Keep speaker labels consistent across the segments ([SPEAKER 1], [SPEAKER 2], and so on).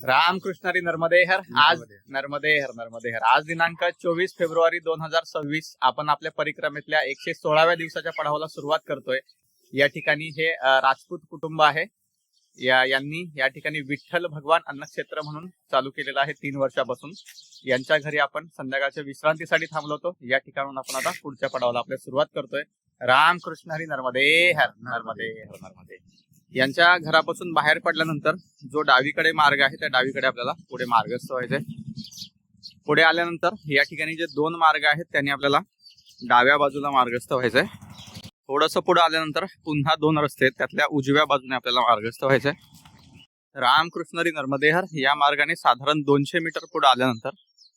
[SPEAKER 1] रामकृष्ण हरी नर्मदे हर. आज नर्मदे हर आज दिनांक 24 फेब्रुवारी 2026 आपण आपल्या परिक्रमेतल्या 116व्या दिवसाच्या पडावाला सुरुवात करतोय. या ठिकाणी हे राजपूत कुटुंब आहे. यांनी या ठिकाणी विठ्ठल भगवान अन्नक्षेत्र म्हणून चालू केलेलं आहे 3 वर्षापासून. यांच्या घरी आपण संध्याकाळच्या विश्रांतीसाठी थांबलो होतो. या ठिकाणून आपण आता पुढच्या पडावाला आपल्या सुरुवात करतोय. रामकृष्ण हरी नर्मदे हर. नर्मदे हर नर्मदे. यांच्या घरापासून बाहेर पडल्यानंतर जो डावीकडे मार्ग आहे त्या डावीकडे आपल्याला पुढे मार्गस्थ व्हायचंय. पुढे आल्यानंतर या ठिकाणी जे 2 मार्ग आहेत त्यांनी आपल्याला डाव्या बाजूला मार्गस्थ व्हायचंय. थोडंसं पुढे आल्यानंतर पुन्हा 2 रस्ते आहेत, त्यातल्या उजव्या बाजूने आपल्याला मार्गस्थ व्हायचंय. रामकृष्ण हरी नर्मदे हर या मार्गाने साधारण 200 मीटर पुढे आल्यानंतर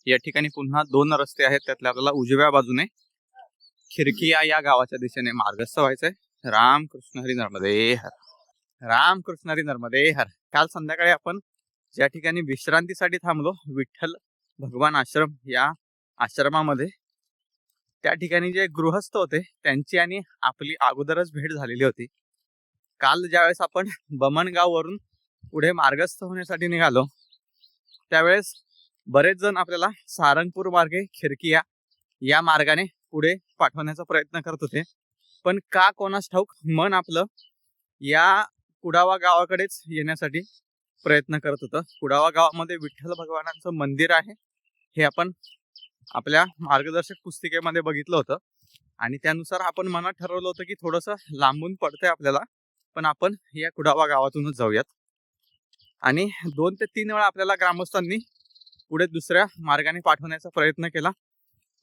[SPEAKER 1] या ठिकाणी पुन्हा 2 रस्ते आहेत, त्यातल्या आपल्याला उजव्या बाजूने खिरकिया या गावाच्या दिशेने मार्गस्थ व्हायचंय. रामकृष्ण हरी नर्मदे हर. रामकृष्ण हरी नर्मदे हर. काल संध्याकाळी आपण ज्या ठिकाणी विश्रांतीसाठी थांबलो विठ्ठल भगवान आश्रम या आश्रमामध्ये, त्या ठिकाणी जे गृहस्थ होते त्यांची आणि आपली अगोदरच भेट झालेली होती. काल ज्यावेळेस आपण बमणगाव वरून पुढे मार्गस्थ होण्यासाठी निघालो त्यावेळेस बरेच जण आपल्याला सारंगपूर मार्गे खिरकिया या मार्गाने पुढे पाठवण्याचा प्रयत्न करत होते. पण का कोणास ठाऊक मन आपलं या कुडावा गावाकडेच येण्यासाठी प्रयत्न करत होतं. कुडावा गावामध्ये विठ्ठल भगवानांचं मंदिर आहे हे आपण आपल्या मार्गदर्शक पुस्तिकेमध्ये बघितलं होतं आणि त्यानुसार आपण मनात ठरवलं होतं की थोडंसं लांबून पडतंय आपल्याला, पण आपण या कुडावा गावातूनच जाऊयात. आणि 2 ते 3 वेळा आपल्याला ग्रामस्थांनी पुढे दुसऱ्या मार्गाने पाठवण्याचा प्रयत्न केला,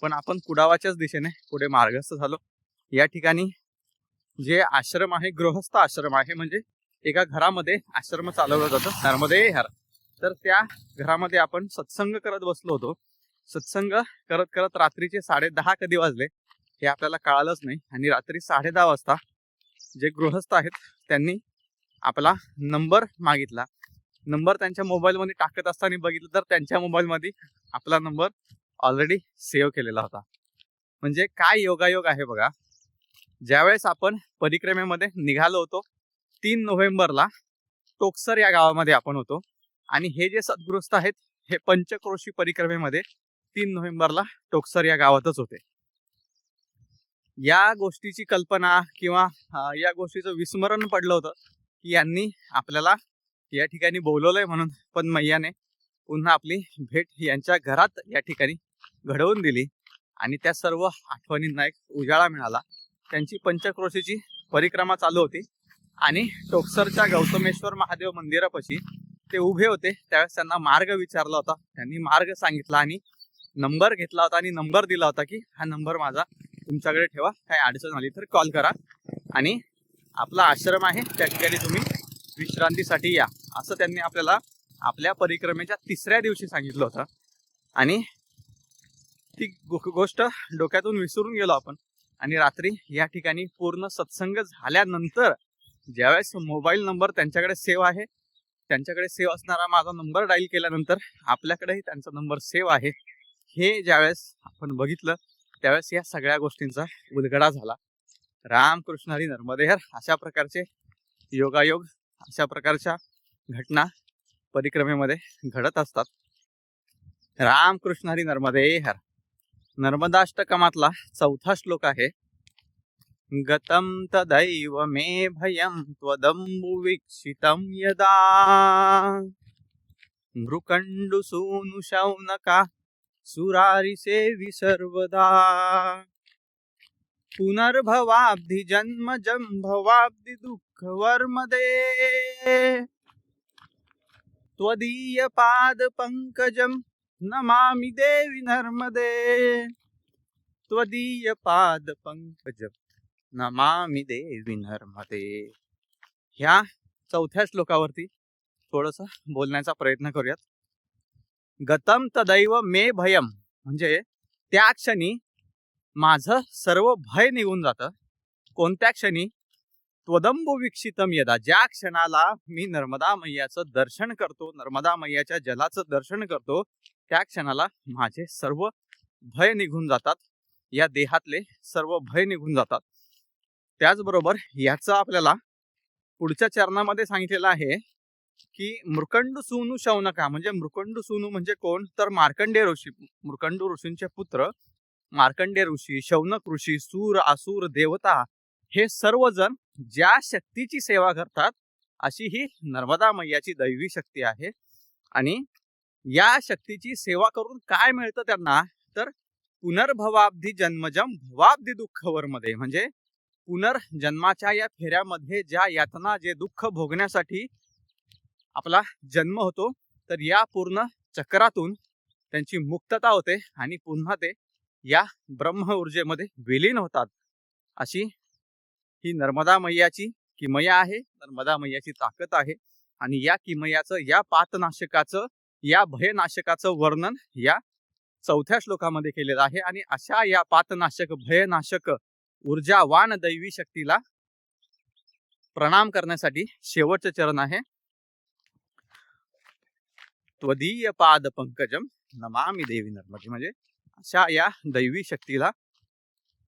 [SPEAKER 1] पण आपण कुडावाच्याच दिशेने पुढे मार्गस्थ झालो. या ठिकाणी जे आश्रम आहे गृहस्थ आश्रम आहे, म्हणजे एका घरामध्ये आश्रम चालवला जातो नर्मदे हर. तर त्या घरामध्ये आपण सत्संग करत बसलो होतो. सत्संग करत करत रात्रीचे 10:30 कधी वाजले हे आपल्याला कळालंच नाही. आणि रात्री 10:30 वाजता जे गृहस्थ आहेत त्यांनी आपला नंबर मागितला. नंबर त्यांच्या मोबाईलमध्ये टाकत असताना बघितलं तर त्यांच्या मोबाईलमध्ये आपला नंबर ऑलरेडी सेव्ह केलेला होता. म्हणजे काय योगायोग आहे बघा. ज्यावेळेस आपण परिक्रमेमध्ये निघालो होतो 3 नोव्हेंबरला टोकसर या गावामध्ये आपण होतो आणि हे जे सद्गृहस्थ आहेत हे पंचक्रोशी परिक्रमेमध्ये 3 नोव्हेंबरला टोकसर या गावातच होते. या गोष्टीची कल्पना किंवा या गोष्टीचं विस्मरण पडलं होतं की यांनी आपल्याला या ठिकाणी बोलवलंय म्हणून, पण मैयाने पुन्हा आपली भेट यांच्या घरात या ठिकाणी घडवून दिली आणि त्या सर्व आठवणींना एक उजाळा मिळाला. त्यांची पंचक्रोशीची परिक्रमा चालू होती आणि टोकसरच्या गौतमेश्वर महादेव मंदिरापाशी ते उभे होते. त्यावेळेस त्यांना मार्ग विचारला होता, त्यांनी मार्ग सांगितला आणि नंबर घेतला होता आणि नंबर दिला होता की हा नंबर माझा तुमच्याकडे ठेवा, काय अडचण आली तर कॉल करा आणि आपला आश्रम आहे त्या ठिकाणी तुम्ही विश्रांतीसाठी या, असं त्यांनी आपल्याला आपल्या परिक्रमेच्या 3ऱ्या दिवशी सांगितलं होतं. आणि ती गोष्ट डोक्यातून विसरून गेलो आपण. आणि रात्री या ठिकाणी पूर्ण सत्संग झाल्यानंतर ज्यावेळेस मोबाईल नंबर त्यांच्याकडे सेव्ह आहे, त्यांच्याकडे सेव्ह असणारा माझा नंबर डायल केल्यानंतर आपल्याकडेही त्यांचा नंबर सेव्ह आहे हे ज्यावेळेस आपण बघितलं त्यावेळेस या सगळ्या गोष्टींचा उलगडा झाला. रामकृष्ण हरी नर्मदे हर. अशा प्रकारचे योगायोग, अशा प्रकारच्या घटना परिक्रमेमध्ये घडत असतात. रामकृष्ण हरी नर्मदे हर. नर्मदाष्टकमातला 4था श्लोक आहे. गतं तदैव मे भयं त्वदम्बुवीक्षितं यदा मृकण्डुसूनु शौनका सुरारिसेवि सर्वदा पुनर्भवाब्धि जन्मजं भवाब्धि दुःखवर्मदे त्वदीय पाद पंकजं नमामि देवी नर्मदे. त्वदीय पाद पंकजं नमामि देवी नर्मदे. ह्या 4थ्या श्लोकावरती थोडस बोलण्याचा प्रयत्न करूयात. गतम तदैव मे भयम म्हणजे त्या क्षणी माझं सर्व भय निघून जातं. कोणत्या क्षणी? त्वदंबु विक्षितम यदा, ज्या क्षणाला मी नर्मदा मैयाचं दर्शन करतो, नर्मदा मैयाच्या जलाचं दर्शन करतो, त्या क्षणाला माझे सर्व भय निघून जातात, या देहातले सर्व भय निघून जातात. त्याचबरोबर याचं आपल्याला पुढच्या चरणामध्ये सांगितलेलं आहे की मृकंडू सूनु शौनका म्हणजे मृकंडू सूनु म्हणजे कोण तर मार्कंडेय ऋषी, मृकंडू ऋषींचे पुत्र मार्कंडेय ऋषी, शौनक ऋषी, सूर असुर देवता हे सर्वजण ज्या शक्तीची सेवा करतात अशी ही नर्मदा मैयाची दैवी शक्ती आहे। आणि या शक्तीची सेवा करून काय मिळतं त्यांना तर पुनर्भवाब्धी जन्मजम भवाब्धी दुःखवर मध्ये म्हणजे पुनर्जन्माच्या या फेऱ्यामध्ये ज्या यातना जे दुःख भोगण्यासाठी आपला जन्म होतो तर या पूर्ण चक्रातून त्यांची मुक्तता होते आणि पुन्हा ते या ब्रह्म ऊर्जेमध्ये विलीन होतात। अशी ही नर्मदा मैयाची किमया आहे, नर्मदा मैयाची ताकद आहे। आणि या किमयाचं, या पातनाशकाचं, या भयनाशकाचं वर्णन या 4थ्या श्लोकामध्ये केलेलं आहे। आणि अशा या पातनाशक भयनाशक ऊर्जावान दैवी शक्तीला प्रणाम करण्यासाठी शेवटचे चरण आहे त्वदीय पाद पंकजम नमामि देवी नर्मदे म्हणजे अशा या दैवी शक्तीला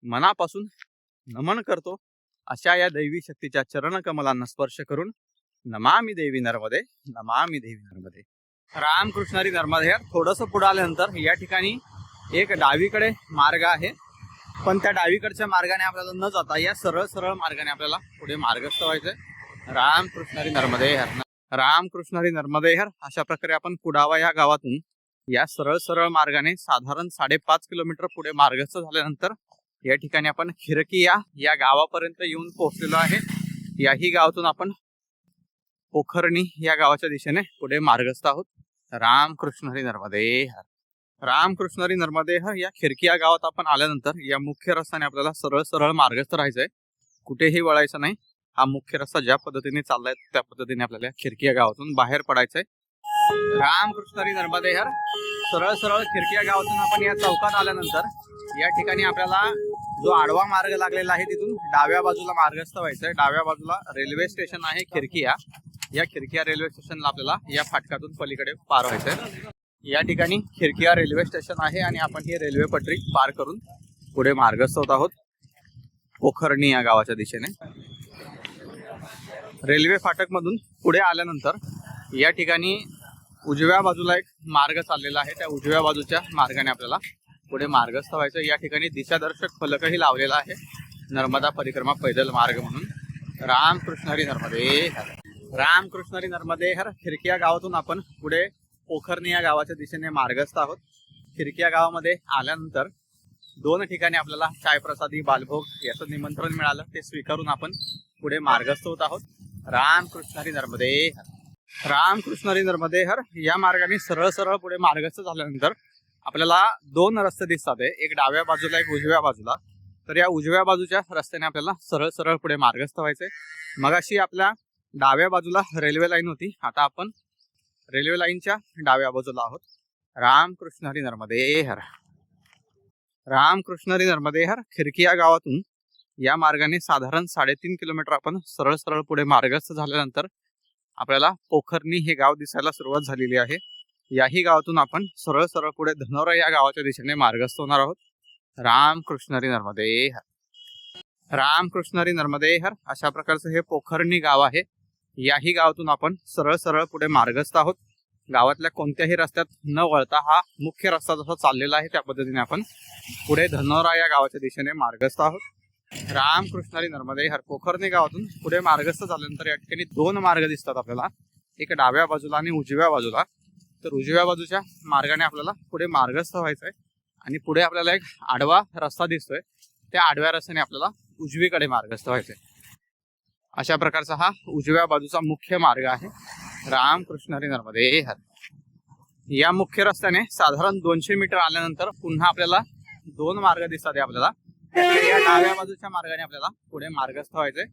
[SPEAKER 1] मनापासून नमन करतो। अशा या दैवी शक्तीच्या चरण कमलांना स्पर्श करून नमामि देवी नर्मदे, नमामि देवी नर्मदे। रामकृष्णारी नर्मदे। थोडंसं पुढे आल्यानंतर या ठिकाणी एक डावीकडे मार्ग आहे, पण त्या डावीकडच्या मार्गाने आपल्याला न जाता या सरळ सरळ मार्गाने आपल्याला पुढे मार्गस्थ व्हायचंय। रामकृष्णारी नर्मदे हर, रामकृष्णारी नर्मदे हर। अशा प्रकारे आपण कुडावा या गावातून या सरळ सरळ मार्गाने साधारण 5.5 किलोमीटर पुढे मार्गस्थ झाल्यानंतर या ठिकाणी आपण खिरकिया या गावापर्यंत येऊन पोहोचलेलो आहे। याही गावातून आपण पोखरणी या गावाच्या दिशेने पुढे मार्गस्थ आहोत। रामकृष्णारी नर्मदे हर, रामकृष्णारी नर्मदे हर। या खिरकिया गावात आपण आल्यानंतर या मुख्य रस्त्याने आपल्याला सरळ सरळ मार्गस्थ राहायचंय, कुठेही वळायचं नाही। हा मुख्य रस्ता ज्या पद्धतीने चाललाय त्या पद्धतीने आपल्याला खिरकिया गावातून बाहेर पडायचंय। रामकृष्णारी नर्मदे हर। सरळ सरळ खिरकिया गावातून आपण या चौकात आल्यानंतर या ठिकाणी आपल्याला जो आडवा मार्ग लागलेला आहे तिथून डाव्या बाजूला मार्गस्थ व्हायचंय। डाव्या बाजूला रेल्वे स्टेशन आहे खिरकिया, या खिरकिया रेल्वे स्टेशनला आपल्याला या फाटकातून पलीकडे पार व्हायचंय। या ठिकाणी खिरकिया रेल्वे स्टेशन आहे आणि आपण ही रेल्वे पटरी पार करून पुढे मार्गस्थ होत आहोत पोखरणी या गावाच्या दिशेने। रेल्वे फाटक मधून पुढे आल्यानंतर या ठिकाणी उजव्या बाजूला एक मार्ग चाललेला आहे, त्या उजव्या बाजूच्या मार्गाने आपल्याला पुढे मार्गस्थ व्हायचं। या ठिकाणी दिशादर्शक फलकही लावलेला आहे, नर्मदा परिक्रमा पैदल मार्ग म्हणून। रामकृष्णारी नर्मदे हर, रामकृष्णारी नर्मदे हर। खिरकिया गावातून आपण पुढे पोखरणी या गावाच्या दिशेने मार्गस्थ आहोत। खिरकिया गावामध्ये आल्यानंतर 2 ठिकाणी आपल्याला चायप्रसादी बालभोग याचं निमंत्रण मिळालं, ते स्वीकारून आपण पुढे मार्गस्थ होत आहोत। रामकृष्णारी नर्मदे हर, रामकृष्णारी नर्मदे हर। या मार्गाने सरळ सरळ पुढे मार्गस्थ झाल्यानंतर आपल्याला 2 रस्ते दिसतात, एक डाव्या बाजूला एक उजव्या बाजूला। तर या उजव्या बाजूच्या रस्त्याने आपल्याला सरळ सरळ पुढे मार्गस्थ व्हायचंय। मगाशी आपल्या डाव्या बाजूला रेल्वे लाईन होती, आता आपण रेल्वे लाईनच्या डाव्या बाजूला आहोत। रामकृष्णारी नर्मदे हर, रामकृष्णारी नर्मदे हर। खिरकिया गावातून या मार्गाने साधारण 3.5 किलोमीटर आपण सरळ सरळ पुढे मार्गस्थ झाल्यानंतर आपल्याला पोखरणी हे गाव दिसायला सुरुवात झालेली आहे। याही गावातून आपण सरळ सरळ पुढे धनोरा या गावाच्या दिशेने मार्गस्थ होणार आहोत। रामकृष्णारी नर्मदे हर, रामकृष्णारी नर्मदे हर। अशा प्रकारचं हे पोखरणी गाव आहे। याही गावातून आपण सरळ सरळ पुढे मार्गस्थ आहोत। गावातल्या कोणत्याही रस्त्यात न वळता हा मुख्य रस्ता जसा चाललेला आहे त्या पद्धतीने आपण पुढे धनोरा या गावाच्या दिशेने मार्गस्थ आहोत। रामकृष्णारी नर्मदे हर। पोखरणी गावातून पुढे मार्गस्थ झाल्यानंतर या ठिकाणी 2 मार्ग दिसतात आपल्याला, एक डाव्या बाजूला आणि उजव्या बाजूला। तर उजव्या बाजूच्या मार्गाने आपल्याला पुढे मार्गस्थ व्हायचंय आणि पुढे आपल्याला एक आडवा रस्ता दिसतोय, त्या आडव्या रस्त्याने आपल्याला उजवीकडे मार्गस्थ व्हायचंय। अशा प्रकारचा हा उजव्या बाजूचा मुख्य मार्ग आहे। रामकृष्णारी नर्मदे हर। या मुख्य रस्त्याने साधारण 200 मीटर आल्यानंतर पुन्हा आपल्याला 2 मार्ग दिसतात आपल्याला, या डाव्या बाजूच्या मार्गाने आपल्याला पुढे मार्गस्थ व्हायचंय।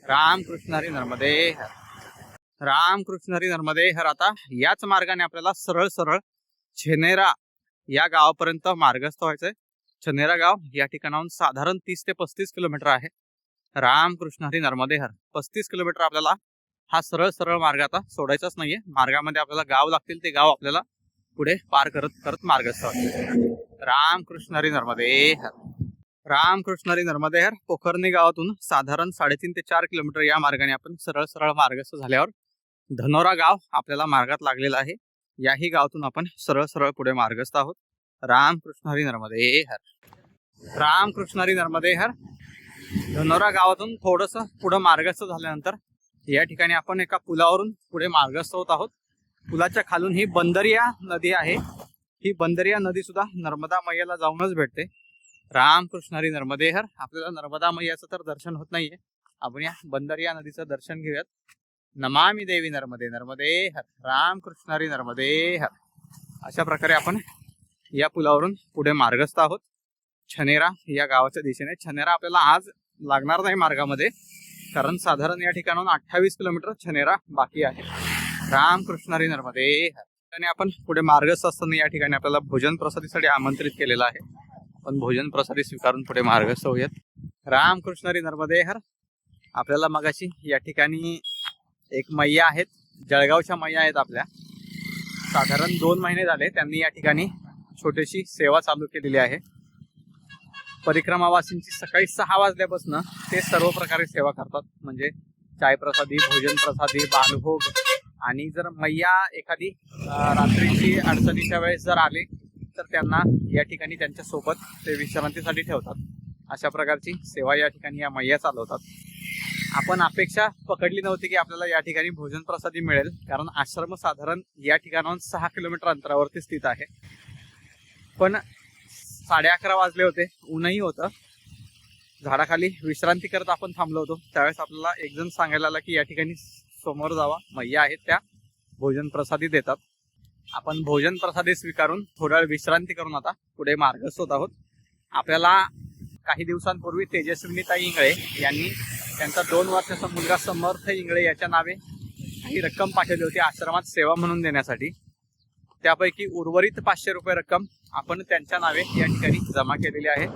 [SPEAKER 1] रामकृष्णारी नर्मदे हर, रामकृष्णारी नर्मदे हर। आता याच मार्गाने आपल्याला सरळ सरळ छनेरा या गावापर्यंत मार्गस्थ व्हायचंय। छनेरा गाव या ठिकाणाहून साधारण 30 ते 35 किलोमीटर आहे। रामकृष्णारी नर्मदे हर। 35 किलोमीटर आपल्याला हा सरळ सरळ मार्ग आता सोडायचाच नाहीये, मार्गामध्ये आपल्याला गाव लागतील ते गाव आपल्याला पुढे पार करत करत मार्गस्थ व्हायचंय। रामकृष्णारी नर्मदे हर, रामकृष्णारी नर्मदे हर। पोखरणी गावातून साधारण 3.5 ते 4 किलोमीटर या मार्गाने आपण सरळ सरळ मार्गस्थ झाल्यावर धनोरा गाव आपल्याला मार्गात लागलेलं आहे. याही गावातून आपण सरळ सरळ पुढे मार्गस्थ आहोत. रामकृष्ण हरी नर्मदे हर. रामकृष्ण हरी नर्मदे हर. धनोरा गावातून थोडस पुढे मार्गस्थ झाल्यानंतर या ठिकाणी आपण एका पुलावरून पुढे मार्गस्थ होत आहोत. पुलाच्या खालून ही बंदरिया नदी आहे. ही बंदरिया नदी सुद्धा नर्मदा मैयाला जाऊनच भेटते. रामकृष्ण हरी नर्मदे हर. आपल्याला नर्मदा मैयाचं तर दर्शन होत नाहीये, आपण या बंदरिया नदीचं दर्शन घेऊयात. नमामि देवी नर्मदे नर्मदे हर. रामकृष्ण हरी नर्मदे हर. अशा प्रकारे आपण या पुलावरून पुढे मार्गस्थ आहोत छनेरा या गावाच्या दिशेने. छनेरा आपल्याला आज लागणार नाही मार्गामध्ये, कारण साधारण या ठिकाणाहून 28 किलोमीटर छनेरा बाकी आहे. रामकृष्ण हरी नर्मदे हर. आणि आपण पुढे मार्गस्थ असताना या ठिकाणी आपल्याला भोजन प्रसादीसाठी आमंत्रित केलेलं आहे. पण भोजन प्रसादी स्वीकारून पुढे मार्गस्थ होऊयात. रामकृष्ण हरी नर्मदे हर. आपल्याला मगाशी या ठिकाणी एक मैया आहेत, जळगावच्या मैया आहेत आपल्या. साधारण 2 महिने झाले त्यांनी या ठिकाणी छोटीशी सेवा चालू केलेली आहे. परिक्रमावासींची सकाळी 6 वाजल्यापासून ते सर्व प्रकारे सेवा करतात. म्हणजे चाय प्रसादी, भोजन प्रसादी, बालभोग. आणि जर मैया एखादी रात्रीची अडचणीच्या वेळेस जर आले तर त्यांना या ठिकाणी त्यांच्या सोबत ते विश्रांतीसाठी ठेवतात. अशा प्रकारची सेवा या ठिकाणी या मैया चालवतात. आपण अपेक्षा पकडली नव्हती की आपल्याला या ठिकाणी भोजन प्रसादी मिळेल, कारण आश्रम साधारण या ठिकाणाहून 6 किलोमीटर अंतरावरती स्थित आहे. पण 11:30 वाजले होते, ऊनही होतं. झाडाखाली विश्रांती करत आपण थांबलो होतो. त्यावेळेस आपल्याला एक जण सांगायला आला की या ठिकाणी समोर जावा, मैया आहेत त्या भोजन प्रसादी देतात. आपण भोजन प्रसादी स्वीकारून थोडा वेळ विश्रांती करून आता पुढे मार्गस्थ होत आहोत. आपल्याला काही दिवसांपूर्वी तेजस्विनीताई इंगळे यांनी त्यांचा 2 वर्षाचा मुलगा समर्थ इंगळे याच्या नावे काही रक्कम पाठवली होती आश्रमात सेवा म्हणून देण्यासाठी. त्यापैकी उर्वरित 500 रुपये रक्कम आपण त्यांच्या नावे या ठिकाणी जमा केलेली आहे.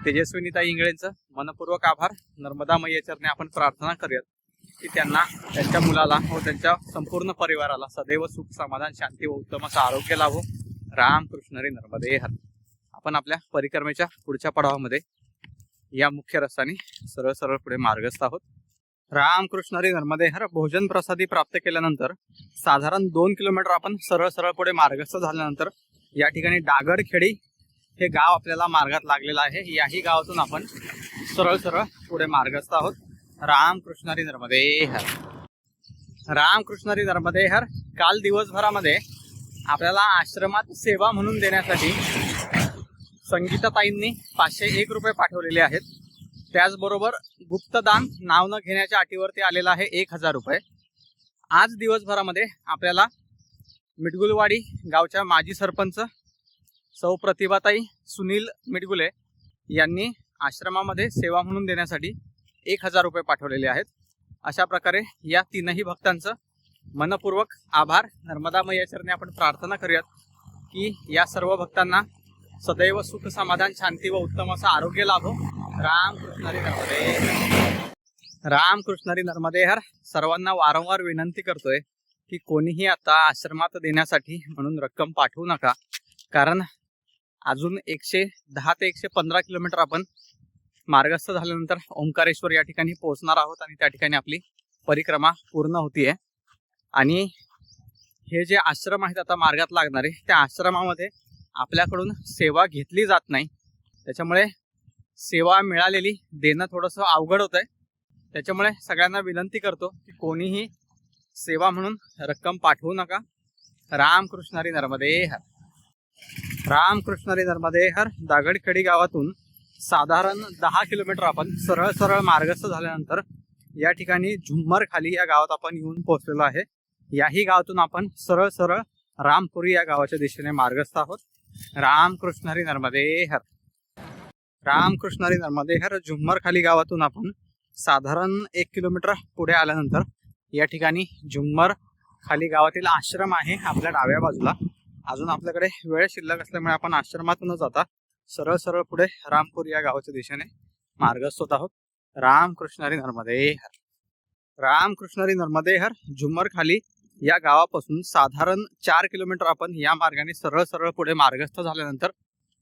[SPEAKER 1] तेजस्विनीताई इंगळेंचं मनपूर्वक आभार. नर्मदा मैया चरणी आपण प्रार्थना करूयात की त्यांना, त्यांच्या मुलाला व त्यांच्या संपूर्ण परिवाराला सदैव सुख, समाधान, शांती व उत्तम असं आरोग्य लाभो. रामकृष्ण हरी नर्मदे हर. आपण आपल्या परिक्रमेच्या पुढच्या पडावामध्ये या मुख्य रस्त्याने सरळ सरळ पुढे मार्गस्थ आहोत. रामकृष्ण हरी नर्मदे हर. भोजन प्रसादी प्राप्त केल्यानंतर साधारण 2 किलोमीटर आपण सरळ सरळ पुढे मार्गस्थ झाल्यानंतर या ठिकाणी डागडखेडी हे गाव आपल्याला मार्गात लागलेलं आहे. याही गावातून आपण सरळ सरळ पुढे मार्गस्थ आहोत. रामकृष्ण हरी नर्मदे हर. रामकृष्ण हरी नर्मदे हर. काल दिवसभरामध्ये आपल्याला आश्रमात सेवा म्हणून देण्यासाठी संगीताताईंनी 501 रुपये पाठवलेले आहेत. त्याचबरोबर गुप्तदान नाव न घेण्याच्या अटीवरती आलेला आहे 1000 रुपये. आज दिवसभरामध्ये आपल्याला मिटगुलवाडी गावच्या माजी सरपंच सौ प्रतिभाताई सुनील मिटगुले यांनी आश्रमामध्ये सेवा म्हणून देण्यासाठी 1000 रुपये पाठवलेले आहेत. अशा प्रकारे या 3ही भक्तांचं मनपूर्वक आभार. नर्मदा मैया चरणी आपण प्रार्थना करूयात की या सर्व भक्तांना सदैव सुख, समाधान, शांती व उत्तम असं आरोग्य लाभो. रामकृष्ण हरी नर्मदे. रामकृष्ण हरी नर्मदे हर. सर्वांना वारंवार विनंती करतोय की कोणीही आता आश्रमात देण्यासाठी म्हणून रक्कम पाठवू नका, कारण अजून 110 ते 115 किलोमीटर आपण मार्गस्थ झाल्यानंतर ओंकारेश्वर या ठिकाणी पोहोचणार आहोत आणि त्या ठिकाणी आपली परिक्रमा पूर्ण होतीये. आणि हे जे आश्रम आहेत आता मार्गात लागणारे, त्या आश्रमामध्ये आपल्याकडून सेवा घेतली जात नाही. त्याच्यामुळे सेवा मिळालेली देणं थोडंसं अवघड होत आहे. त्याच्यामुळे सगळ्यांना विनंती करतो की कोणीही सेवा म्हणून रक्कम पाठवू नका. रामकृष्ण हरी नर्मदे हर. रामकृष्ण हरी नर्मदे हर. दागडखेडी गावातून साधारण 10 किलोमीटर आपण सरळ सरळ मार्गस्थ झाल्यानंतर या ठिकाणी झुम्मर खाली या गावात आपण येऊन पोहोचलेलो आहे. याही गावातून आपण सरळ सरळ रामपुरी या गावाच्या दिशेने मार्गस्थ आहोत. रामकृष्ण हरी नर्मदे हर. रामकृष्ण हरी नर्मदे हर. झुम्मर खाली गावातून आपण साधारण 1 किलोमीटर पुढे आल्यानंतर या ठिकाणी झुम्मर खाली गावातील आश्रम आहे आपल्या डाव्या बाजूला. अजून आपल्याकडे वेळ शिल्लक असल्यामुळे आपण आश्रमातून जाता सरळ सरळ पुढे रामपूर या गावाच्या दिशेने मार्गस्थ होत आहोत. रामकृष्ण हरी नर्मदे हर. रामकृष्ण हरी नर्मदे हर. झुम्मर खाली या गावापासून साधारण 4 किलोमीटर आपण या मार्गाने सरळ सरळ पुढे मार्गस्थ झाल्यानंतर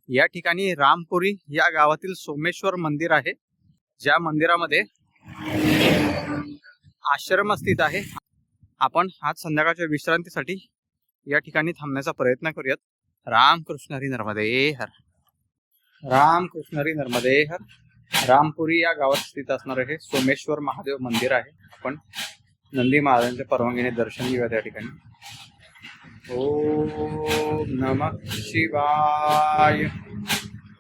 [SPEAKER 1] या ठिकाणी रामपुरी या गावातील सोमेश्वर मंदिर आहे, ज्या मंदिरामध्ये आश्रम स्थित आहे. आपण आज संध्याकाळच्या विश्रांतीसाठी या ठिकाणी थांबण्याचा प्रयत्न करूयात. रामकृष्ण हरी नर्मदे हर. रामकृष्ण हरी नर्मदे हर. रामपुरी या गावात स्थित असणारे हे सोमेश्वर महादेव मंदिर आहे. आपण नंदी महाराजांच्या परवानगीने दर्शन घेऊया त्या ठिकाणी. ओम नमः शिवाय.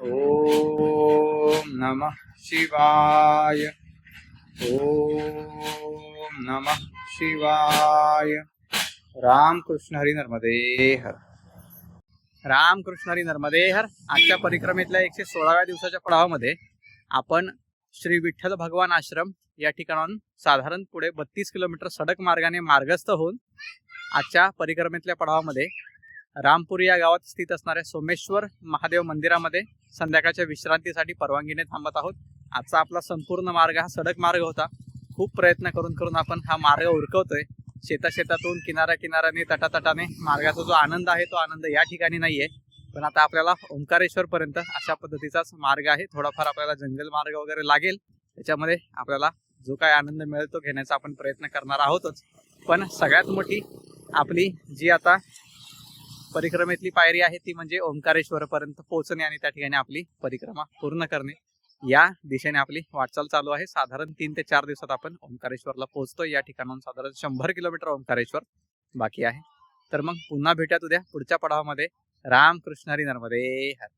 [SPEAKER 1] ओम नमः शिवाय. ओम नमः शिवाय. रामकृष्ण हरी नर्मदे हर. रामकृष्ण हरी नर्मदे हर. आजच्या परिक्रमेतल्या 116व्या दिवसाच्या पडावामध्ये आपण श्री विठ्ठल भगवान आश्रम या ठिकाणाहून साधारण पुढे 32 किलोमीटर सडक मार्गाने मार्गस्थ होऊन आजच्या परिक्रमेतल्या पडावामध्ये रामपुरी या गावात स्थित असणाऱ्या सोमेश्वर महादेव मंदिरामध्ये संध्याकाळच्या विश्रांतीसाठी परवानगीने थांबत आहोत. आजचा आपला संपूर्ण मार्ग हा सडक मार्ग होता. खूप प्रयत्न करून आपण हा मार्ग उरकवतोय. शेतातून किनाऱ्याने तटातटाने मार्गाचा जो आनंद आहे तो आनंद या ठिकाणी नाहीये. पण आता आपल्याला ओंकारेश्वर पर्यंत अशा पद्धतीचाच मार्ग आहे. थोडाफार आपल्याला जंगल मार्ग वगैरे लागेल. त्याच्यामध्ये आपल्याला जो काय आनंद मिळेल तो घेण्याचा आपण प्रयत्न करणार आहोतच. पण सगळ्यात मोठी आपली जी आता परिक्रमेतली पायरी आहे ती म्हणजे ओंकारेश्वर पर्यंत पोहोचणे आणि त्या ठिकाणी आपली परिक्रमा पूर्ण करणे. या दिशेने आपली वाटचाल चालू आहे. साधारण 3 ते 4 दिवसात आपण ओंकारेश्वरला पोहोचतोय. या ठिकाणाहून साधारण 100 किलोमीटर ओंकारेश्वर बाकी आहे. तर मग पुन्हा भेटूयात उद्या पुढच्या पडावामध्ये. रामकृष्ण हरी नर्मदे हर.